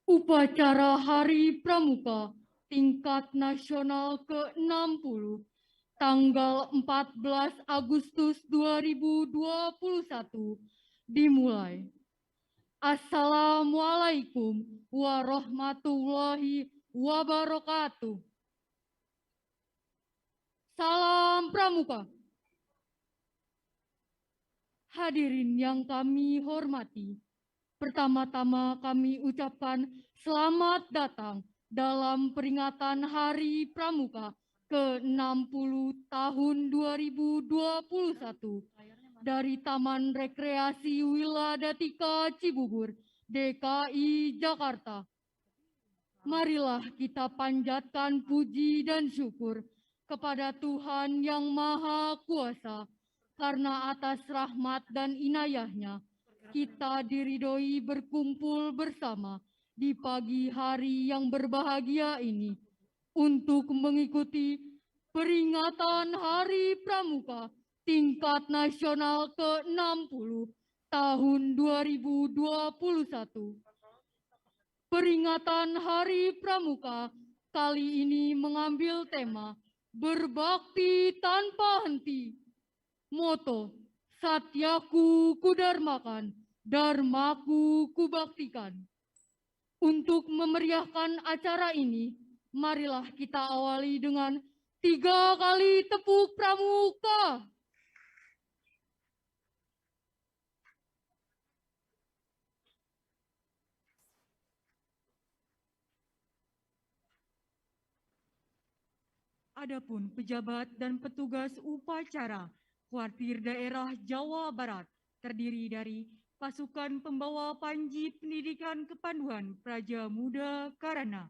Upacara Hari Pramuka tingkat nasional ke-60 tanggal 14 Agustus 2021 dimulai. Assalamualaikum warahmatullahi wabarakatuh. Salam Pramuka. Hadirin yang kami hormati, pertama-tama kami ucapkan selamat datang dalam peringatan Hari Pramuka ke-60 tahun 2021 dari Taman Rekreasi Wiladatika Cibubur, DKI Jakarta. Marilah kita panjatkan puji dan syukur kepada Tuhan Yang Maha Kuasa, karena atas rahmat dan inayahnya kita diridhoi berkumpul bersama di pagi hari yang berbahagia ini untuk mengikuti peringatan Hari Pramuka tingkat nasional ke-60 tahun 2021. Peringatan Hari Pramuka kali ini mengambil tema berbakti tanpa henti. Moto, Satyaku Kudarmakan, Dharmaku Kubaktikan. Untuk memeriahkan acara ini, marilah kita awali dengan 3 kali tepuk pramuka. Adapun pejabat dan petugas upacara Kuartir Daerah Jawa Barat terdiri dari pasukan pembawa panji pendidikan kepanduan Praja Muda Karana.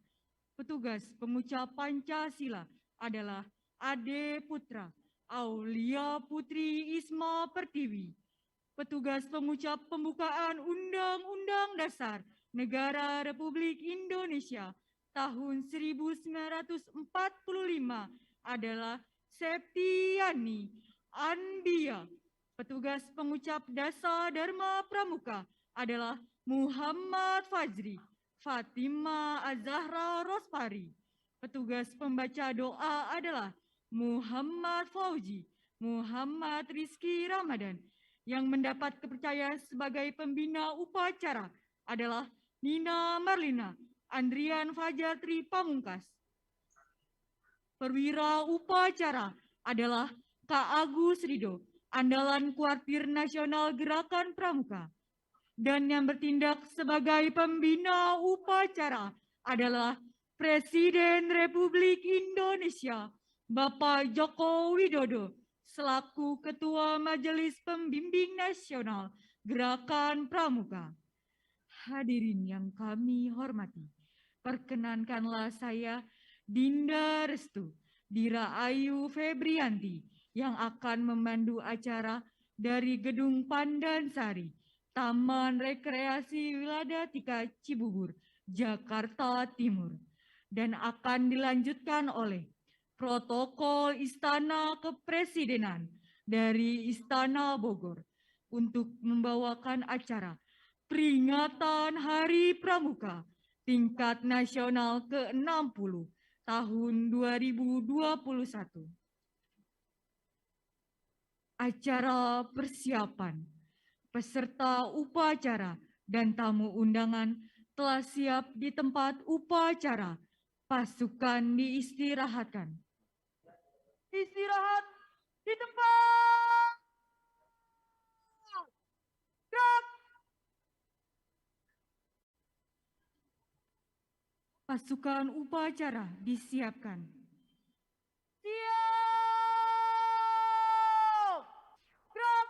Petugas pengucap Pancasila adalah Ade Putra, Aulia Putri Isma Pertiwi. Petugas pengucap pembukaan Undang-Undang Dasar Negara Republik Indonesia tahun 1945 adalah Septiani Anbia. Petugas pengucap Dasa Dharma Pramuka adalah Muhammad Fajri, Fatima Azahra Rosfari. Petugas pembaca doa adalah Muhammad Fauji, Muhammad Rizky Ramadan. Yang mendapat kepercayaan sebagai pembina upacara adalah Nina Marlina, Andrian Fajar Tri Pamungkas. Perwira upacara adalah Kak Agus Rido, andalan Kuartir Nasional Gerakan Pramuka. Dan yang bertindak sebagai pembina upacara adalah Presiden Republik Indonesia, Bapak Joko Widodo, selaku Ketua Majelis Pembimbing Nasional Gerakan Pramuka. Hadirin yang kami hormati, perkenankanlah saya Dinda Restu Dira Ayu Febrianti yang akan memandu acara dari Gedung Pandansari, Taman Rekreasi Wiladatika Cibubur, Jakarta Timur, dan akan dilanjutkan oleh protokol Istana Kepresidenan dari Istana Bogor untuk membawakan acara peringatan Hari Pramuka tingkat nasional ke-60 tahun 2021. Acara persiapan, peserta upacara dan tamu undangan telah siap di tempat upacara. Pasukan diistirahatkan. Istirahat di tempat. Gerak. Pasukan upacara disiapkan. Siap! Gerak!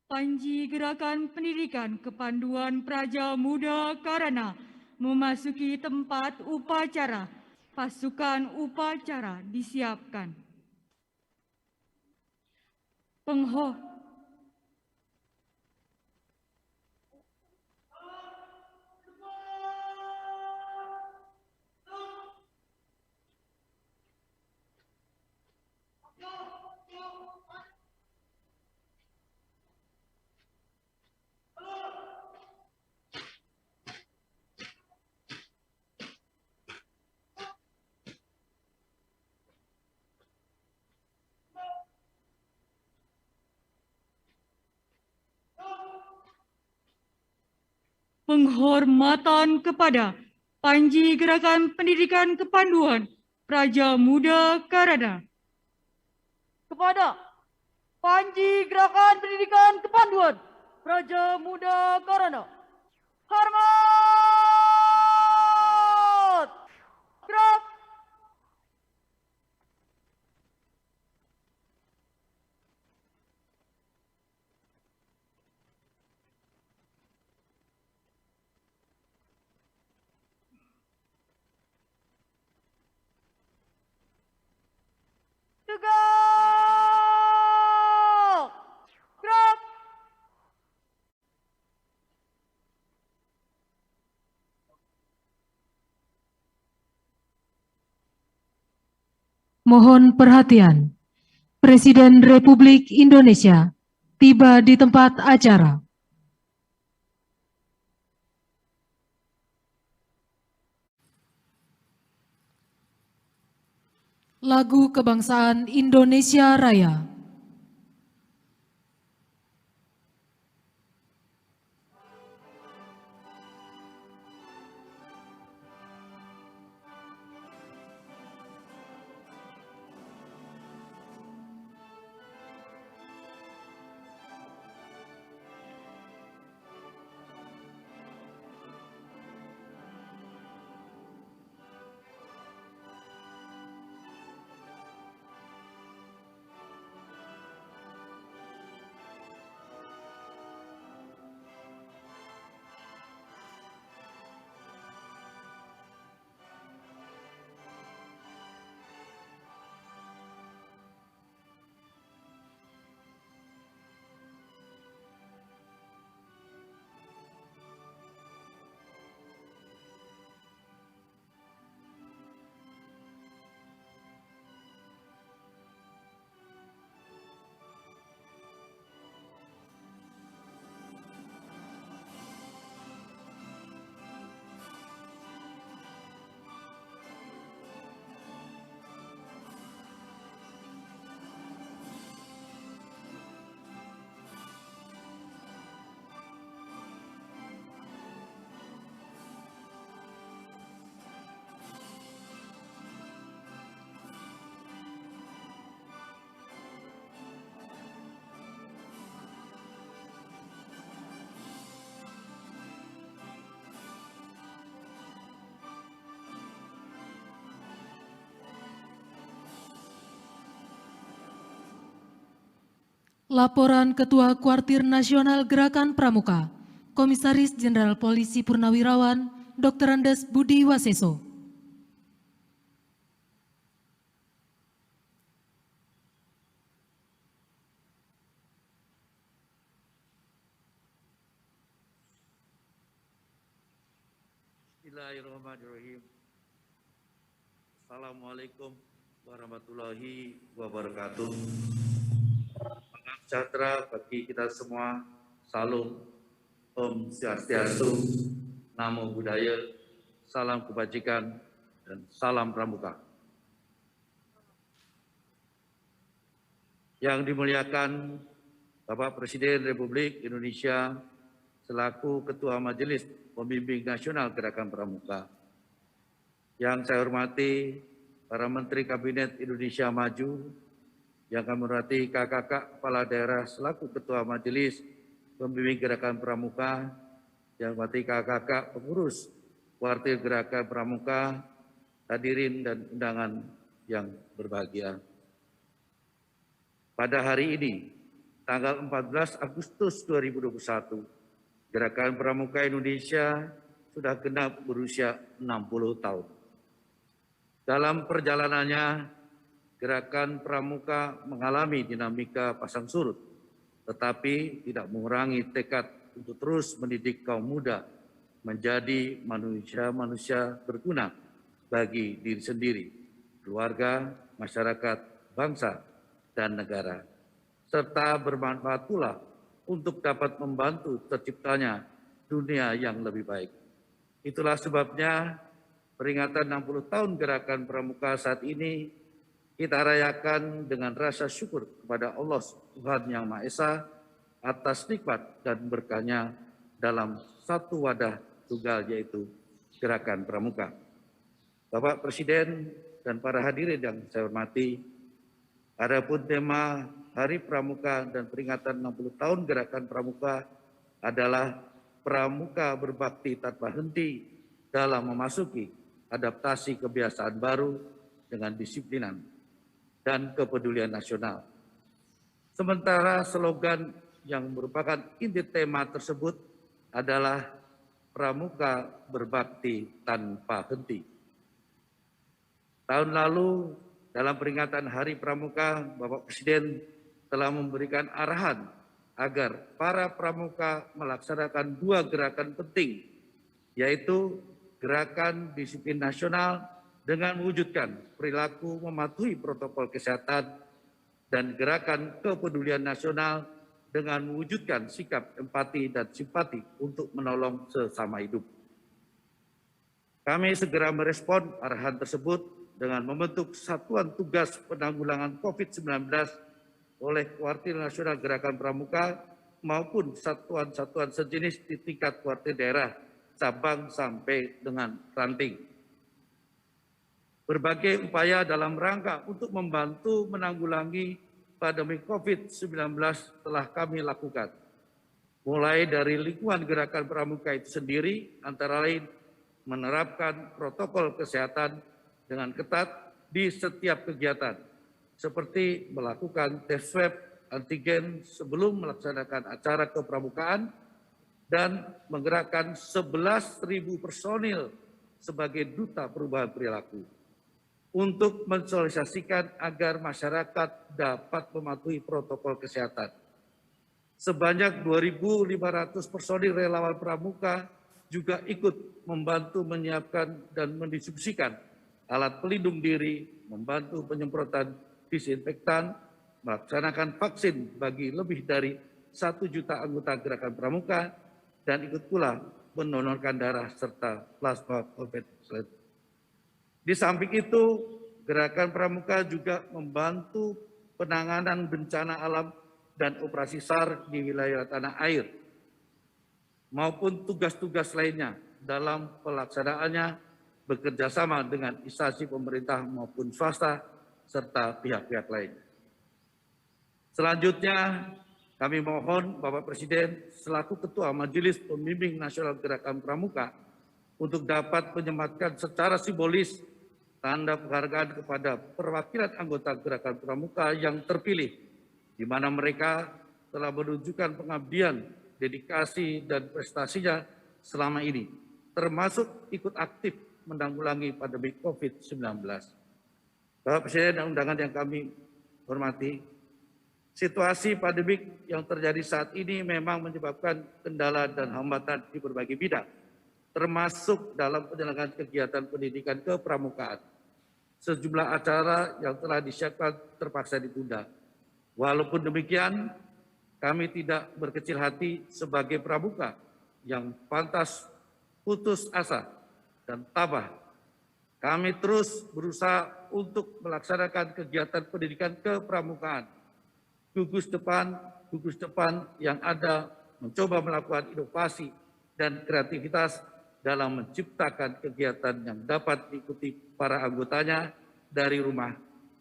Panji Gerakan Pendidikan Kepanduan Praja Muda Karana memasuki tempat upacara. Pasukan upacara disiapkan. penghormatan kepada Panji Gerakan Pendidikan Kepanduan Praja Muda Karana. Kepada Panji Gerakan Pendidikan Kepanduan Praja Muda Karana. Hormat! Gerak! Tegak! Gerak! Mohon perhatian, Presiden Republik Indonesia tiba di tempat acara. Lagu Kebangsaan Indonesia Raya. Laporan Ketua Kuartir Nasional Gerakan Pramuka, Komisaris Jenderal Polisi Purnawirawan, Dr. Andes Budi Waseso. Bismillahirrahmanirrahim. Assalamualaikum warahmatullahi wabarakatuh. Salam sejahtera bagi kita semua. Salam Om Swastiastu, Namo Buddhaya, salam kebajikan, dan salam pramuka. Yang dimuliakan Bapak Presiden Republik Indonesia selaku Ketua Majelis Pembimbing Nasional Gerakan Pramuka. Yang saya hormati para Menteri Kabinet Indonesia Maju, yang kami hormati kakak-kakak kepala daerah selaku Ketua Majelis Pembimbing Gerakan Pramuka, yang hormati kakak-kakak pengurus Kuartir Gerakan Pramuka, hadirin dan undangan yang berbahagia. Pada hari ini, tanggal 14 Agustus 2021, Gerakan Pramuka Indonesia sudah genap berusia 60 tahun. Dalam perjalanannya, Gerakan Pramuka mengalami dinamika pasang surut, tetapi tidak mengurangi tekad untuk terus mendidik kaum muda menjadi manusia-manusia berguna bagi diri sendiri, keluarga, masyarakat, bangsa, dan negara, serta bermanfaat pula untuk dapat membantu terciptanya dunia yang lebih baik. Itulah sebabnya peringatan 60 tahun Gerakan Pramuka saat ini kita rayakan dengan rasa syukur kepada Allah Tuhan Yang Maha Esa atas nikmat dan berkahnya dalam satu wadah tunggal, yaitu Gerakan Pramuka. Bapak Presiden dan para hadirin yang saya hormati, adapun tema Hari Pramuka dan peringatan 60 tahun Gerakan Pramuka adalah Pramuka berbakti tanpa henti dalam memasuki adaptasi kebiasaan baru dengan disiplinan dan kepedulian nasional. Sementara slogan yang merupakan inti tema tersebut adalah Pramuka berbakti tanpa henti. Tahun lalu dalam peringatan Hari Pramuka, Bapak Presiden telah memberikan arahan agar para pramuka melaksanakan 2 gerakan penting, yaitu gerakan disiplin nasional dengan mewujudkan perilaku mematuhi protokol kesehatan dan gerakan kepedulian nasional dengan mewujudkan sikap empati dan simpati untuk menolong sesama hidup. Kami segera merespon arahan tersebut dengan membentuk Satuan Tugas Penanggulangan COVID-19 oleh Kuartir Nasional Gerakan Pramuka maupun satuan-satuan sejenis di tingkat kuartir daerah, cabang sampai dengan ranting. Berbagai upaya dalam rangka untuk membantu menanggulangi pandemi COVID-19 telah kami lakukan. Mulai dari lingkungan Gerakan Pramuka itu sendiri, antara lain menerapkan protokol kesehatan dengan ketat di setiap kegiatan, seperti melakukan tes swab antigen sebelum melaksanakan acara kepramukaan dan menggerakkan 11.000 personil sebagai duta perubahan perilaku untuk mensosialisasikan agar masyarakat dapat mematuhi protokol kesehatan. Sebanyak 2.500 personil relawan pramuka juga ikut membantu menyiapkan dan mendistribusikan alat pelindung diri, membantu penyemprotan disinfektan, melaksanakan vaksin bagi lebih dari 1 juta anggota Gerakan Pramuka, dan ikut pula mendonorkan darah serta plasma COVID-19. Di samping itu, Gerakan Pramuka juga membantu penanganan bencana alam dan operasi SAR di wilayah tanah air, maupun tugas-tugas lainnya dalam pelaksanaannya bekerjasama dengan instansi pemerintah maupun swasta serta pihak-pihak lain. Selanjutnya, kami mohon Bapak Presiden selaku Ketua Majelis Pembimbing Nasional Gerakan Pramuka untuk dapat menyematkan secara simbolis tanda penghargaan kepada perwakilan anggota Gerakan Pramuka yang terpilih, di mana mereka telah menunjukkan pengabdian, dedikasi, dan prestasinya selama ini, termasuk ikut aktif menanggulangi pandemi COVID-19. Bapak Presiden dan undangan yang kami hormati, situasi pandemik yang terjadi saat ini memang menyebabkan kendala dan hambatan di berbagai bidang, termasuk dalam penyelenggaraan kegiatan pendidikan kepramukaan. Sejumlah acara yang telah disiapkan terpaksa ditunda. Walaupun demikian, kami tidak berkecil hati sebagai pramuka yang pantas putus asa dan tabah. Kami terus berusaha untuk melaksanakan kegiatan pendidikan kepramukaan. Gugus depan yang ada mencoba melakukan inovasi dan kreativitas dalam menciptakan kegiatan yang dapat diikuti para anggotanya dari rumah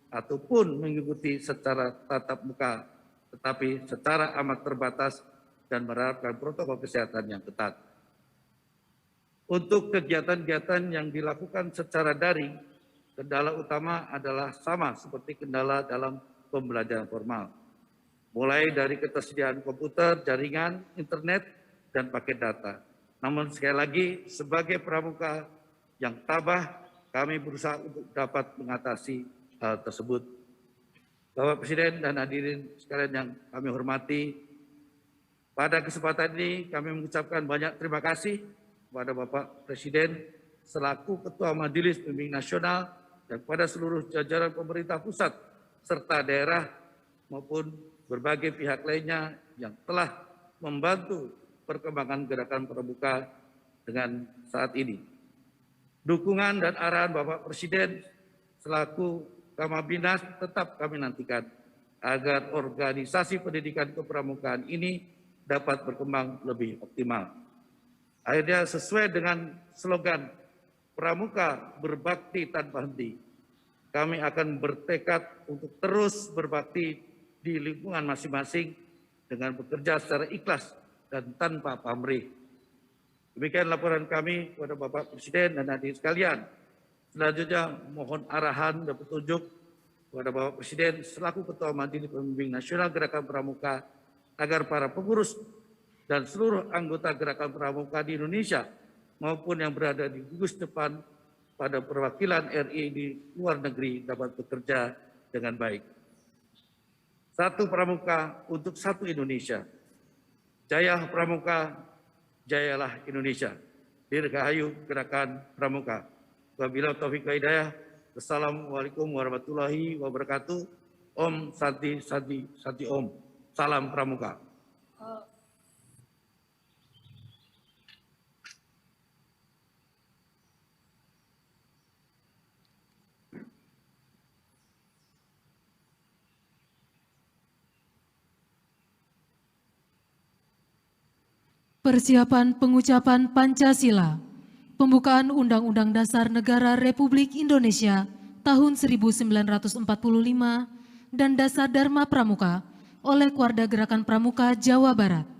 ataupun mengikuti secara tatap muka, tetapi secara amat terbatas dan menerapkan protokol kesehatan yang ketat. Untuk kegiatan-kegiatan yang dilakukan secara daring, kendala utama adalah sama seperti kendala dalam pembelajaran formal. Mulai dari ketersediaan komputer, jaringan, internet, dan paket data. Namun sekali lagi, sebagai pramuka yang tabah, kami berusaha untuk dapat mengatasi hal tersebut. Bapak Presiden dan hadirin sekalian yang kami hormati, pada kesempatan ini kami mengucapkan banyak terima kasih kepada Bapak Presiden selaku Ketua Majelis Pembimbing Nasional dan kepada seluruh jajaran pemerintah pusat serta daerah maupun berbagai pihak lainnya yang telah membantu perkembangan Gerakan Pramuka dengan saat ini. Dukungan dan arahan Bapak Presiden selaku Kamabhinas tetap kami nantikan agar organisasi pendidikan kepramukaan ini dapat berkembang lebih optimal. Akhirnya sesuai dengan slogan Pramuka Berbakti Tanpa Henti, kami akan bertekad untuk terus berbakti di lingkungan masing-masing dengan bekerja secara ikhlas dan tanpa pamrih. Demikian laporan kami kepada Bapak Presiden dan hadirin sekalian. Selanjutnya mohon arahan dan petunjuk kepada Bapak Presiden selaku Ketua Majelis Pembimbing Nasional Gerakan Pramuka agar para pengurus dan seluruh anggota Gerakan Pramuka di Indonesia maupun yang berada di gugus depan pada perwakilan RI di luar negeri dapat bekerja dengan baik. Satu Pramuka untuk satu Indonesia. Jaya Pramuka, jayalah Indonesia. Dirgahayu Gerakan Pramuka. Wabillahi taufiq wal hidayah. Wassalamualaikum warahmatullahi wabarakatuh. Om Santi Santi Santi Om. Salam Pramuka. Persiapan pengucapan Pancasila. Pembukaan Undang-Undang Dasar Negara Republik Indonesia tahun 1945 dan Dasar Dharma Pramuka oleh Keluarga Gerakan Pramuka Jawa Barat.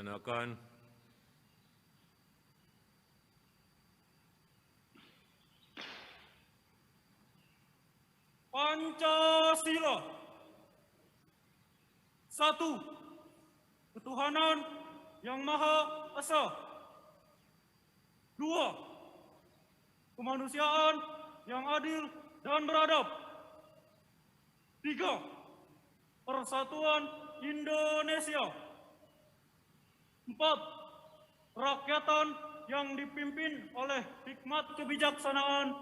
Laksanakan. Pancasila. 1. Ketuhanan yang Maha Esa. 2. Kemanusiaan yang adil dan beradab. 3. Persatuan Indonesia. 4. Kerakyatan yang dipimpin oleh hikmat kebijaksanaan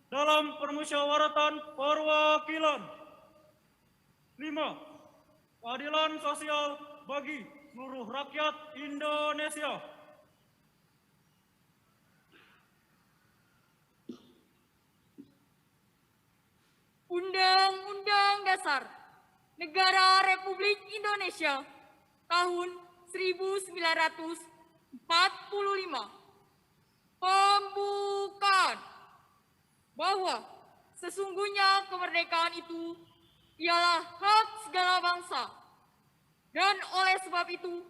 dalam permusyawaratan perwakilan. 5. Keadilan sosial bagi seluruh rakyat Indonesia. Undang-Undang Dasar Negara Republik Indonesia tahun 1945. Pembukaan bahwa sesungguhnya kemerdekaan itu ialah hak segala bangsa, dan oleh sebab itu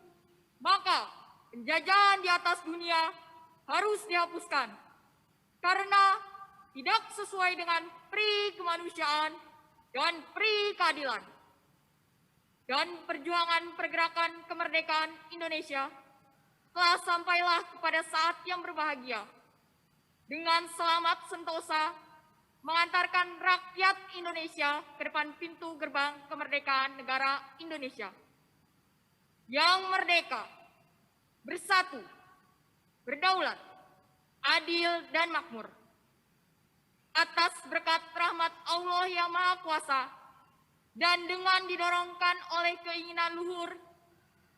maka penjajahan di atas dunia harus dihapuskan karena tidak sesuai dengan pri kemanusiaan dan pri keadilan. Dan perjuangan pergerakan kemerdekaan Indonesia telah sampailah kepada saat yang berbahagia dengan selamat sentosa mengantarkan rakyat Indonesia ke depan pintu gerbang kemerdekaan negara Indonesia yang merdeka, bersatu, berdaulat, adil, dan makmur. Atas berkat rahmat Allah yang Maha Kuasa dan dengan didorongkan oleh keinginan luhur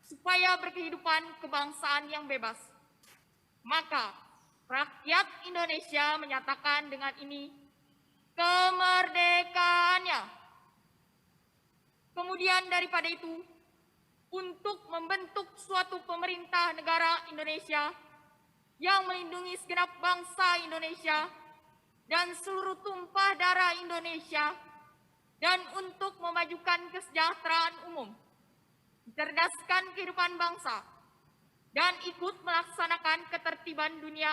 supaya berkehidupan kebangsaan yang bebas, maka rakyat Indonesia menyatakan dengan ini kemerdekaannya. Kemudian daripada itu, untuk membentuk suatu pemerintah negara Indonesia yang melindungi segenap bangsa Indonesia dan seluruh tumpah darah Indonesia, dan untuk memajukan kesejahteraan umum, mencerdaskan kehidupan bangsa, dan ikut melaksanakan ketertiban dunia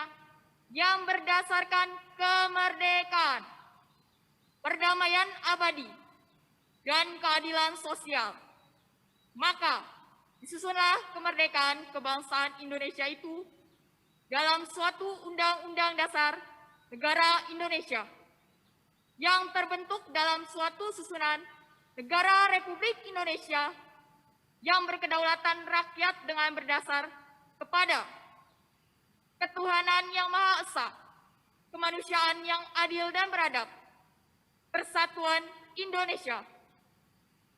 yang berdasarkan kemerdekaan, perdamaian abadi, dan keadilan sosial. Maka, disusunlah kemerdekaan kebangsaan Indonesia itu dalam suatu Undang-Undang Dasar Negara Indonesia yang terbentuk dalam suatu susunan Negara Republik Indonesia yang berkedaulatan rakyat dengan berdasar kepada ketuhanan yang Maha Esa, kemanusiaan yang adil dan beradab, persatuan Indonesia,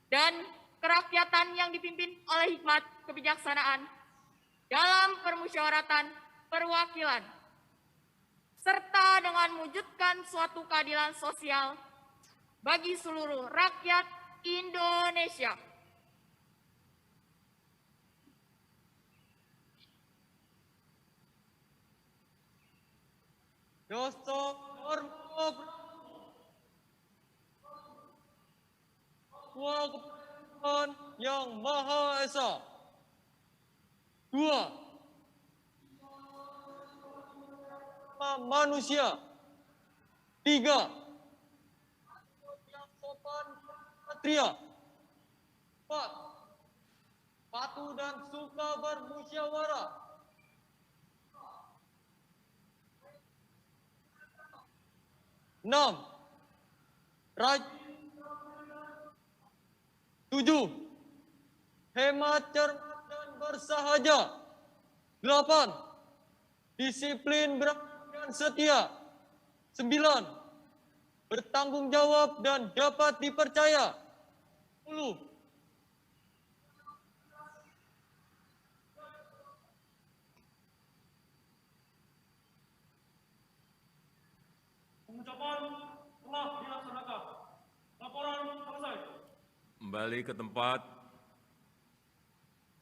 dan kerakyatan yang dipimpin oleh hikmat kebijaksanaan dalam permusyawaratan perwakilan, serta dengan mewujudkan suatu keadilan sosial bagi seluruh rakyat Indonesia. Dasar ketuhanan yang Maha Esa. 2. Manusia. 3. Yang sopan satria. 4. Patuh dan suka bermusyawarah. 6. Rajin. 7. Hemat, cermat, dan bersahaja. 8. Disiplin, berani, dan setia. 9. Bertanggung jawab dan dapat dipercaya. 10. Pengucapan telah dilaksanakan. Laporan selesai. Kembali ke tempat.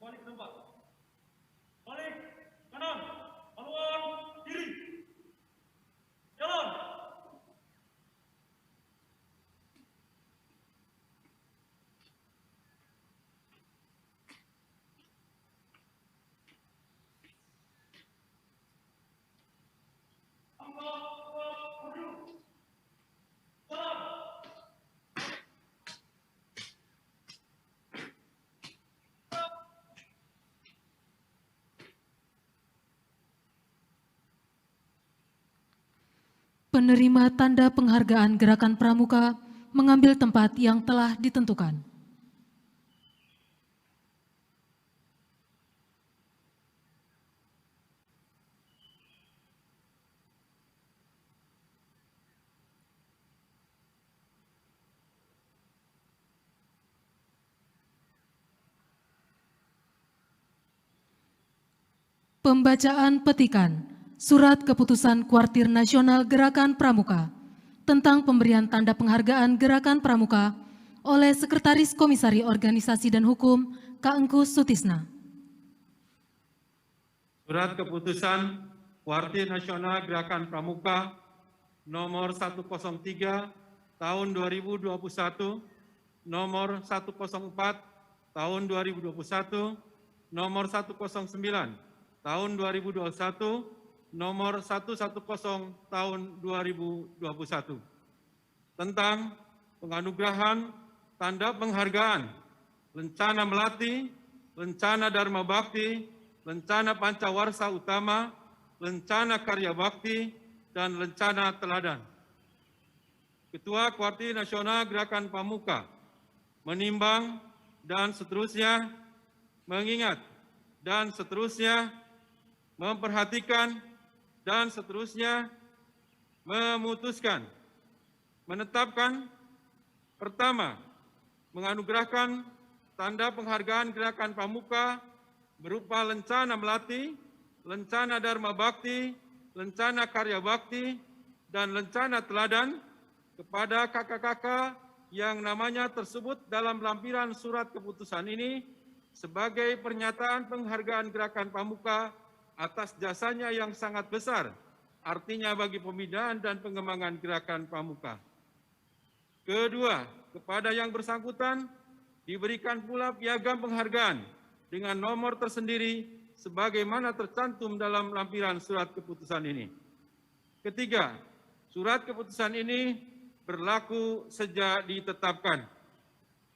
Balik ke tempat. Balik kanan. Haluan kiri. Jalan. Penerima tanda penghargaan Gerakan Pramuka mengambil tempat yang telah ditentukan. Pembacaan petikan Surat Keputusan Kuartir Nasional Gerakan Pramuka tentang pemberian tanda penghargaan Gerakan Pramuka oleh Sekretaris Komisari Organisasi dan Hukum K.Engku Sutisna. Surat Keputusan Kuartir Nasional Gerakan Pramuka nomor 103 tahun 2021, nomor 104 tahun 2021, nomor 109 tahun 2021, nomor 110 tahun 2021 tentang penganugerahan tanda penghargaan Lencana Melati, Lencana Dharma Bakti, Lencana Pancawarsa Utama, Lencana Karya Bakti, dan Lencana Teladan. Ketua Kuartir Nasional Gerakan Pramuka menimbang dan seterusnya mengingat dan seterusnya memperhatikan dan seterusnya memutuskan, menetapkan, pertama, menganugerahkan tanda penghargaan Gerakan Pramuka berupa Lencana Melati, Lencana Dharma Bakti, Lencana Karya Bakti, dan Lencana Teladan kepada kakak-kakak yang namanya tersebut dalam lampiran surat keputusan ini sebagai pernyataan penghargaan Gerakan Pramuka atas jasanya yang sangat besar, artinya bagi pembinaan dan pengembangan Gerakan Pramuka. Kedua, kepada yang bersangkutan diberikan pula piagam penghargaan dengan nomor tersendiri sebagaimana tercantum dalam lampiran surat keputusan ini. Ketiga, surat keputusan ini berlaku sejak ditetapkan.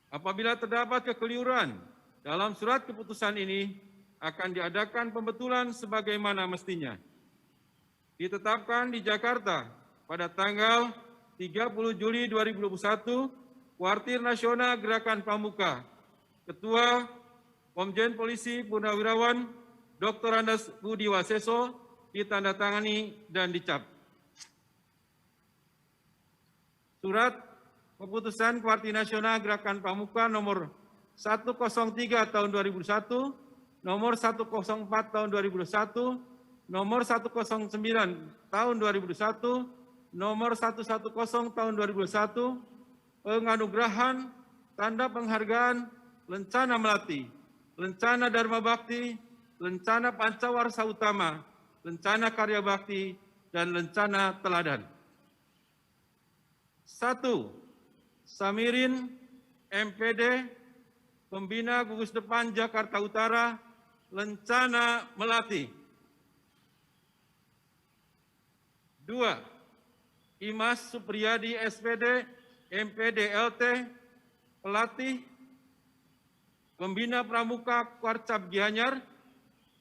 Apabila terdapat kekeliruan dalam surat keputusan ini, akan diadakan pembetulan sebagaimana mestinya. Ditetapkan di Jakarta pada tanggal 30 Juli 2021, Kuartir Nasional Gerakan Pramuka, Ketua Komjen Polisi Purnawirawan Dr. Andes Budi Waseso, ditandatangani dan dicap. Surat keputusan Kuartir Nasional Gerakan Pramuka nomor 103 tahun 2001, nomor 104 tahun 2001, nomor 109 tahun 2001, nomor 110 tahun 2021, penganugerahan tanda penghargaan Lencana Melati, Lencana Dharma Bakti, Lencana Pancawarsa Utama, Lencana Karya Bakti, dan Lencana Teladan. 1. Samirin, MPD, Pembina Gugus Depan Jakarta Utara, Lencana Melati. 2. Imas Supriyadi, SPD, MPD LT, Pelatih, Pembina Pramuka Kwarcap Gianyar,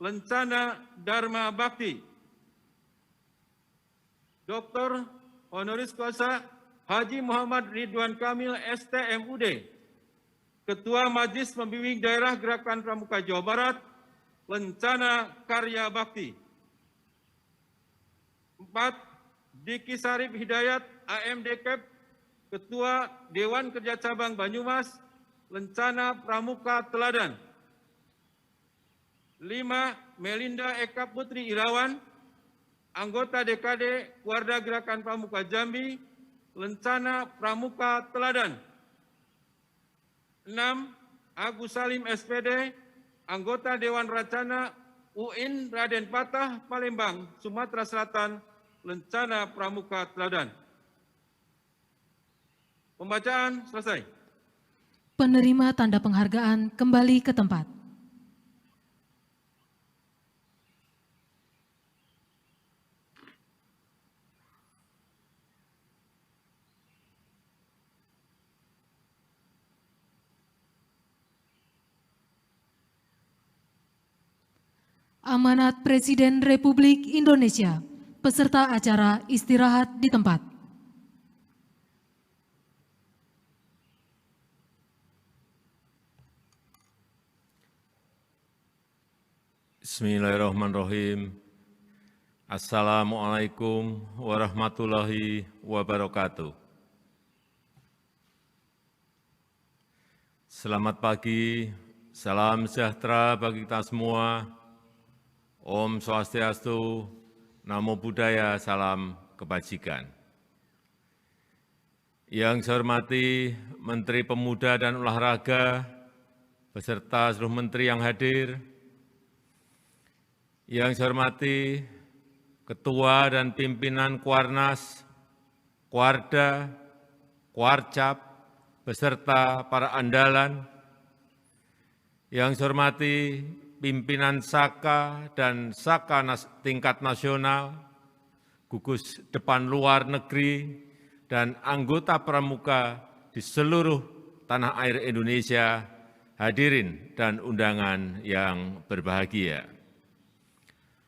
Lencana Dharma Bakti. Dr. Honoris Causa Haji Muhammad Ridwan Kamil, STMUD, Ketua Majelis Pembimbing Daerah Gerakan Pramuka Jawa Barat, Lencana Karya Bakti. 4. Diki Sarip Hidayat, AMDKEP, Ketua Dewan Kerja Cabang Banyumas, Lencana Pramuka Teladan. 5. Melinda Eka Putri Irawan, anggota DKD Warda Gerakan Pramuka Jambi, Lencana Pramuka Teladan. 6. Agus Salim SPD, anggota Dewan Racana UIN Raden Patah, Palembang, Sumatera Selatan, Lencana Pramuka Teladan. Pembacaan selesai. Penerima tanda penghargaan kembali ke tempat. Amanat Presiden Republik Indonesia. Peserta acara istirahat di tempat. Bismillahirrahmanirrahim. Assalamualaikum warahmatullahi wabarakatuh. Selamat pagi, salam sejahtera bagi kita semua. Om Swastiastu, Namo Buddhaya, salam kebajikan. Yang saya hormati Menteri Pemuda dan Olahraga, beserta seluruh menteri yang hadir. Yang saya hormati Ketua dan Pimpinan Kuarnas, Kuarda, Kuarcap, beserta para andalan. Yang saya hormati Pimpinan Saka dan Saka tingkat nasional, gugus depan luar negeri, dan anggota pramuka di seluruh tanah air Indonesia, hadirin dan undangan yang berbahagia.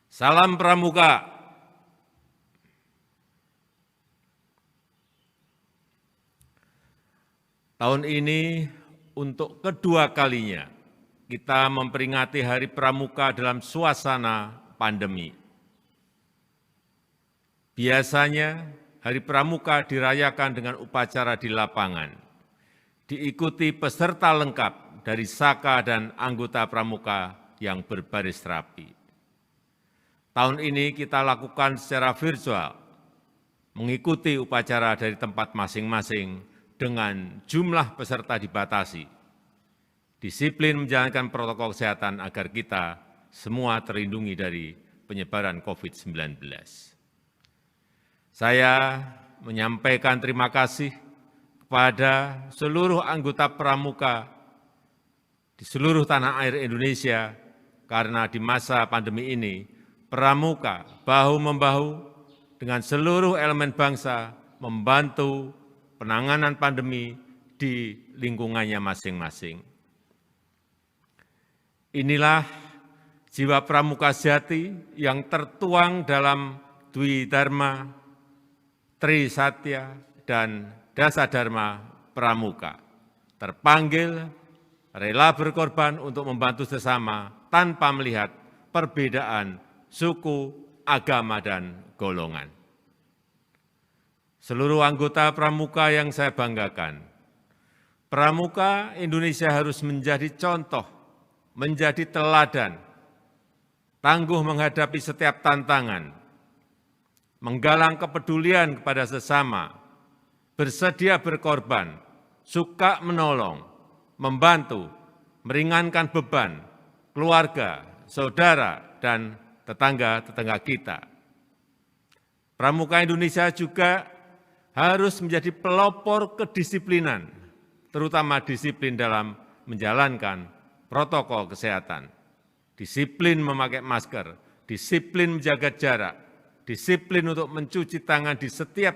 Salam Pramuka. Tahun ini untuk kedua kalinya kita memperingati Hari Pramuka dalam suasana pandemi. Biasanya Hari Pramuka dirayakan dengan upacara di lapangan, diikuti peserta lengkap dari Saka dan anggota pramuka yang berbaris rapi. Tahun ini kita lakukan secara virtual, mengikuti upacara dari tempat masing-masing dengan jumlah peserta dibatasi. Disiplin menjalankan protokol kesehatan agar kita semua terlindungi dari penyebaran COVID-19. Saya menyampaikan terima kasih kepada seluruh anggota pramuka di seluruh tanah air Indonesia karena di masa pandemi ini pramuka bahu-membahu dengan seluruh elemen bangsa membantu penanganan pandemi di lingkungannya masing-masing. Inilah jiwa pramuka sejati yang tertuang dalam Dwi Dharma, Tri Satya, dan Dasa Dharma Pramuka. Terpanggil, rela berkorban untuk membantu sesama tanpa melihat perbedaan suku, agama, dan golongan. Seluruh anggota pramuka yang saya banggakan, pramuka Indonesia harus menjadi contoh, menjadi teladan, tangguh menghadapi setiap tantangan, menggalang kepedulian kepada sesama, bersedia berkorban, suka menolong, membantu, meringankan beban keluarga, saudara, dan tetangga-tetangga kita. Pramuka Indonesia juga harus menjadi pelopor kedisiplinan, terutama disiplin dalam menjalankan protokol kesehatan. Disiplin memakai masker, disiplin menjaga jarak, disiplin untuk mencuci tangan di setiap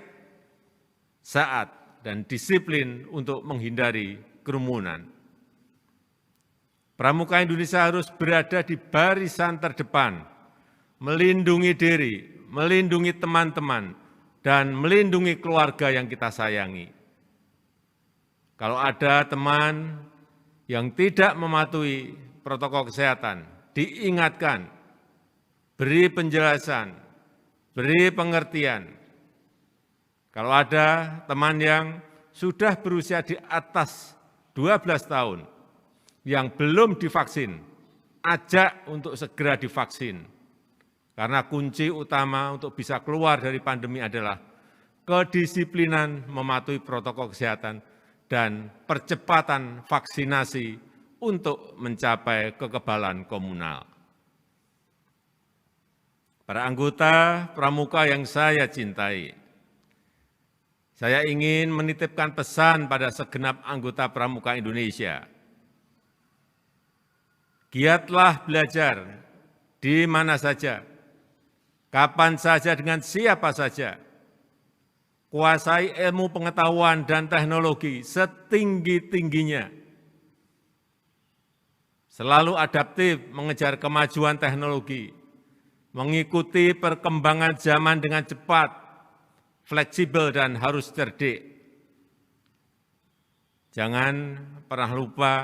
saat, dan disiplin untuk menghindari kerumunan. Pramuka Indonesia harus berada di barisan terdepan, melindungi diri, melindungi teman-teman, dan melindungi keluarga yang kita sayangi. Kalau ada teman yang tidak mematuhi protokol kesehatan, diingatkan, beri penjelasan, beri pengertian. Kalau ada teman yang sudah berusia di atas 12 tahun, yang belum divaksin, ajak untuk segera divaksin. Karena kunci utama untuk bisa keluar dari pandemi adalah kedisiplinan mematuhi protokol kesehatan dan percepatan vaksinasi untuk mencapai kekebalan komunal. Para anggota pramuka yang saya cintai, saya ingin menitipkan pesan pada segenap anggota pramuka Indonesia. Giatlah belajar di mana saja, kapan saja, dengan siapa saja. Kuasai ilmu pengetahuan dan teknologi setinggi-tingginya. Selalu adaptif mengejar kemajuan teknologi, mengikuti perkembangan zaman dengan cepat, fleksibel, dan harus cerdik. Jangan pernah lupa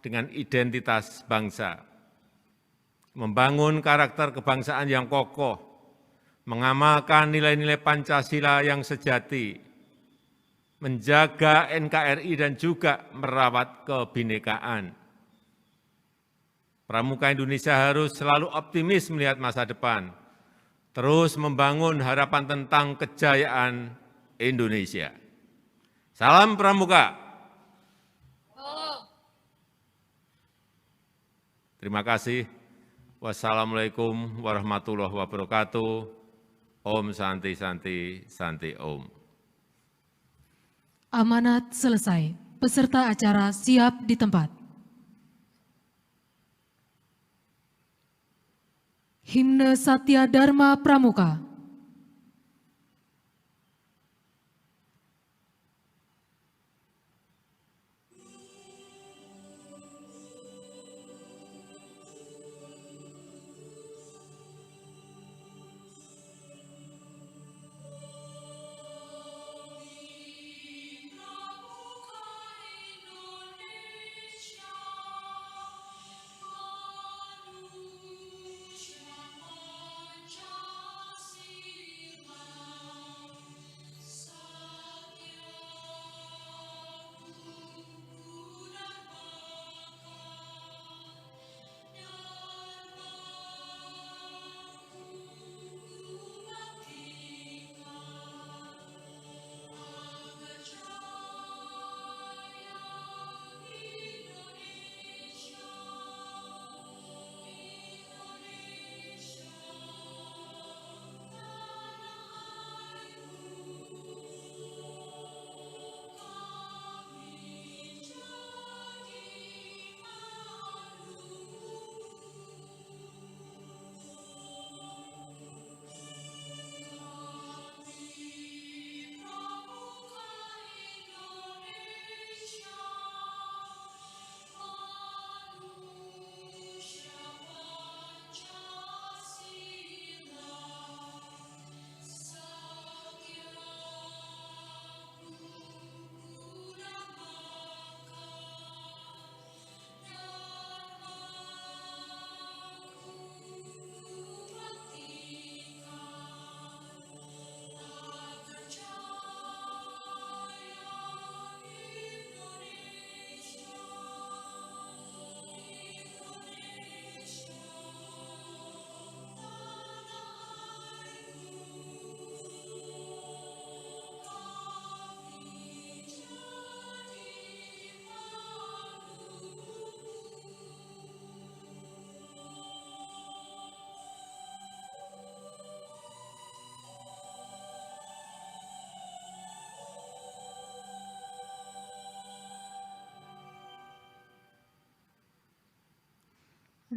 dengan identitas bangsa. Membangun karakter kebangsaan yang kokoh, mengamalkan nilai-nilai Pancasila yang sejati, menjaga NKRI dan juga merawat kebinekaan. Pramuka Indonesia harus selalu optimis melihat masa depan, terus membangun harapan tentang kejayaan Indonesia. Salam Pramuka. Terima kasih. Wassalamualaikum warahmatullahi wabarakatuh. Om Santi Santi Santi Om. Amanat selesai. Peserta acara siap di tempat. Himne Satya Dharma Pramuka. Indonesia,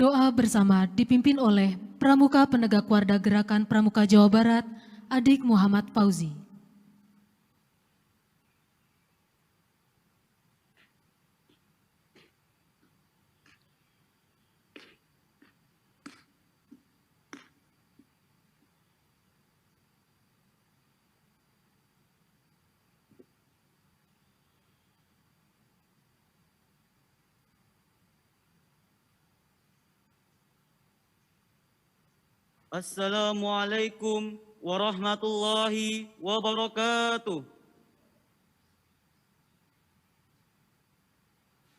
Doa bersama dipimpin oleh Pramuka Penegak Warda Gerakan Pramuka Jawa Barat, Adik Muhammad Fauzi. Assalamualaikum warahmatullahi wabarakatuh.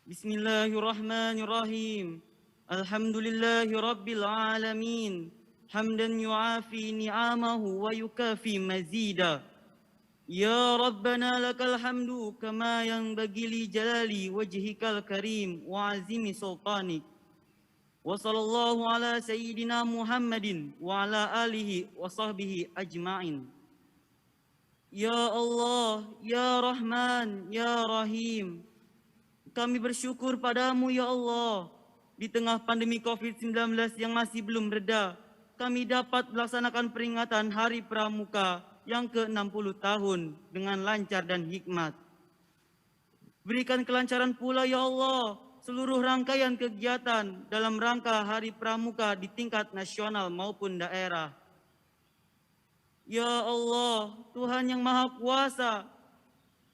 Bismillahirrahmanirrahim. Alhamdulillahi rabbil alamin. Hamdan yuafi ni'amahu wa yukafi mazida. Ya Rabbana lakal hamdu kama yanbaghi li jalali wajhikal karim wa azimi sultanik. Wa sallallahu ala sayyidina Muhammadin wa ala alihi wa sahbihi ajma'in. Ya Allah, Ya Rahman, Ya Rahim. Kami bersyukur padamu ya Allah. Di tengah pandemi COVID-19 yang masih belum reda, kami dapat melaksanakan peringatan Hari Pramuka yang ke-60 tahun dengan lancar dan hikmat. Berikan kelancaran pula ya Allah seluruh rangkaian kegiatan dalam rangka Hari Pramuka di tingkat nasional maupun daerah. Ya Allah, Tuhan yang Maha Kuasa,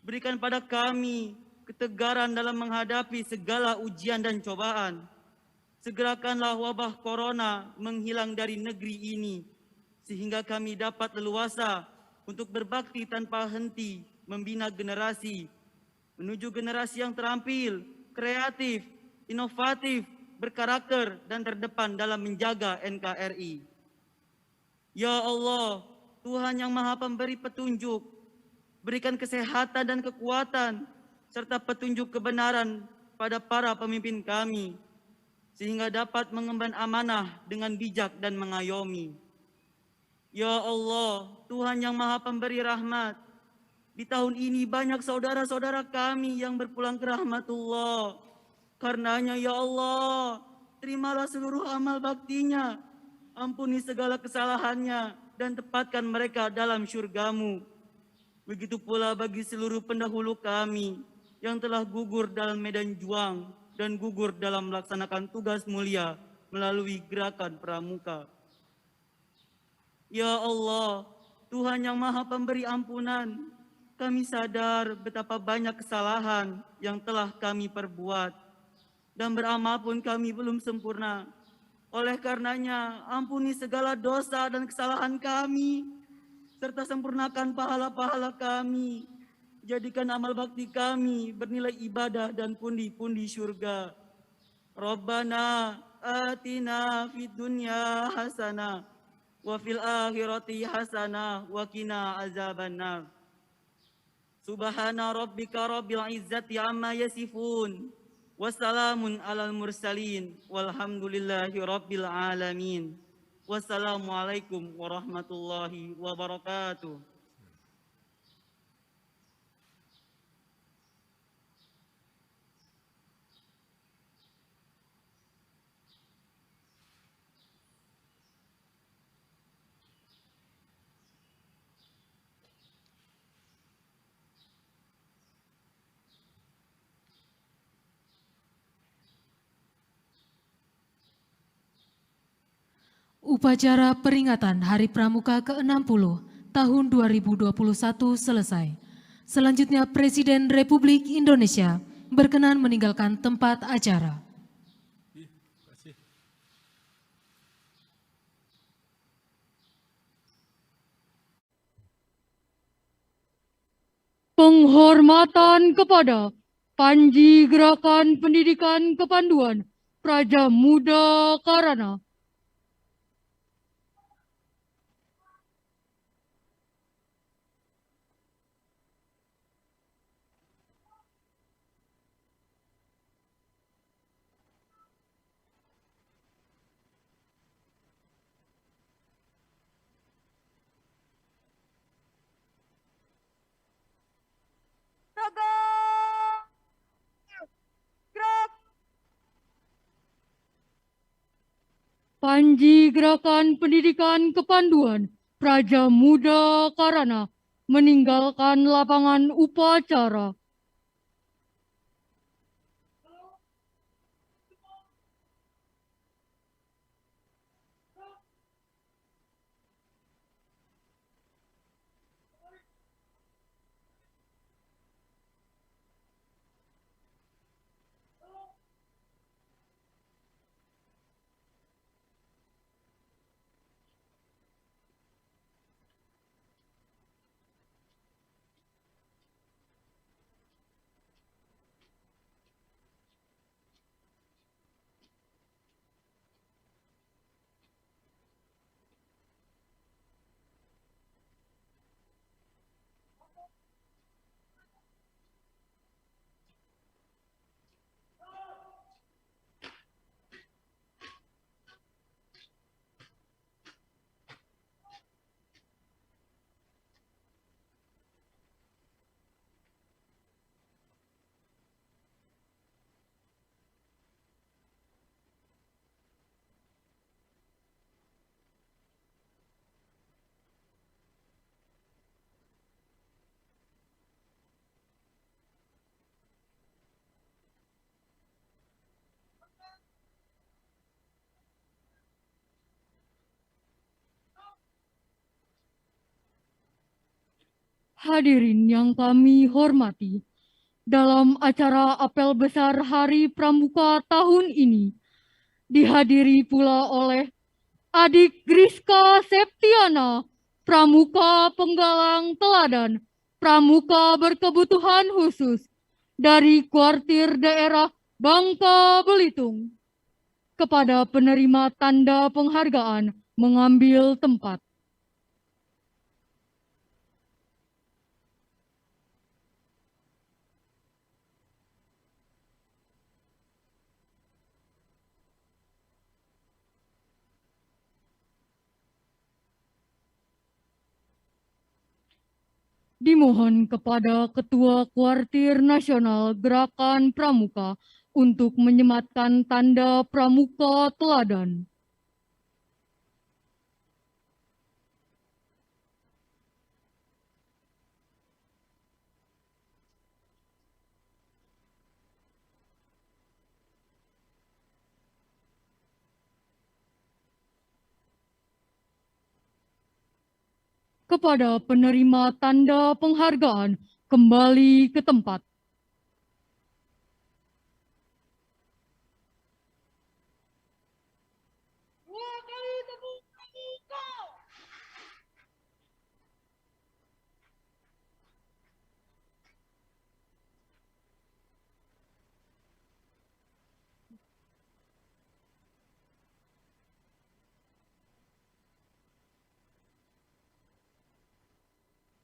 berikan pada kami ketegaran dalam menghadapi segala ujian dan cobaan. Segerakanlah wabah corona menghilang dari negeri ini, sehingga kami dapat leluasa untuk berbakti tanpa henti, membina generasi, menuju generasi yang terampil, kreatif, inovatif, berkarakter, dan terdepan dalam menjaga NKRI. Ya Allah, Tuhan yang Maha Pemberi petunjuk, berikan kesehatan dan kekuatan, serta petunjuk kebenaran pada para pemimpin kami, sehingga dapat mengemban amanah dengan bijak dan mengayomi. Ya Allah, Tuhan yang Maha Pemberi rahmat, di tahun ini banyak saudara-saudara kami yang berpulang ke rahmatullah. Karenanya ya Allah, terimalah seluruh amal baktinya, ampuni segala kesalahannya, dan tempatkan mereka dalam syurga-Mu. Begitu pula bagi seluruh pendahulu kami yang telah gugur dalam medan juang dan gugur dalam melaksanakan tugas mulia melalui gerakan pramuka. Ya Allah, Tuhan yang Maha Pemberi ampunan, kami sadar betapa banyak kesalahan yang telah kami perbuat, dan beramal pun kami belum sempurna. Oleh karenanya, ampuni segala dosa dan kesalahan kami, serta sempurnakan pahala-pahala kami. Jadikan amal bakti kami bernilai ibadah dan pundi-pundi syurga. Rabbana atina fid dunya hasanah, wa fil akhirati hasanah, wa qina azabannar. Subhana rabbika rabbil izzati amma yasifun. Wassalamun alal mursalin. Walhamdulillahi rabbil alamin. Wassalamualaikum warahmatullahi wabarakatuh. Upacara peringatan Hari Pramuka ke-60 tahun 2021 selesai. Selanjutnya Presiden Republik Indonesia berkenan meninggalkan tempat acara. Penghormatan kepada Panji Gerakan Pendidikan Kepanduan Praja Muda Karana. Gerak. Panji Gerakan Pendidikan Kepanduan Praja Muda Karana meninggalkan lapangan upacara. Hadirin yang kami hormati, dalam acara apel besar Hari Pramuka tahun ini dihadiri pula oleh Adik Griska Septiana, Pramuka Penggalang Teladan, Pramuka berkebutuhan khusus dari Kuartir Daerah Bangka Belitung. Kepada penerima tanda penghargaan mengambil tempat. Dimohon kepada Ketua Kuartir Nasional Gerakan Pramuka untuk menyematkan tanda Pramuka Teladan. Kepada penerima tanda penghargaan kembali ke tempat.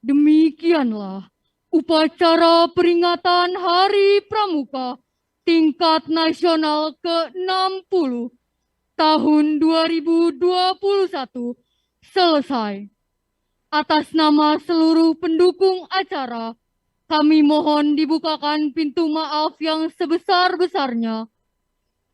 Demikianlah upacara peringatan Hari Pramuka tingkat nasional ke-60 tahun 2021 selesai. Atas nama seluruh pendukung acara, kami mohon dibukakan pintu maaf yang sebesar-besarnya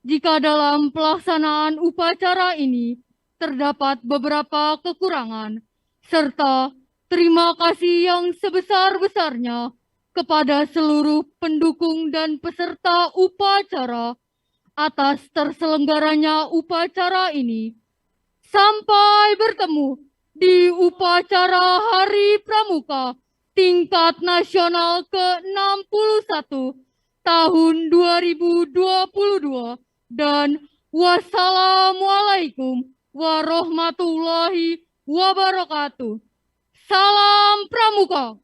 jika dalam pelaksanaan upacara ini terdapat beberapa kekurangan, serta terima kasih yang sebesar-besarnya kepada seluruh pendukung dan peserta upacara atas terselenggaranya upacara ini. Sampai bertemu di upacara Hari Pramuka tingkat nasional ke-61 tahun 2022 dan wassalamualaikum warahmatullahi wabarakatuh. Salam Pramuka.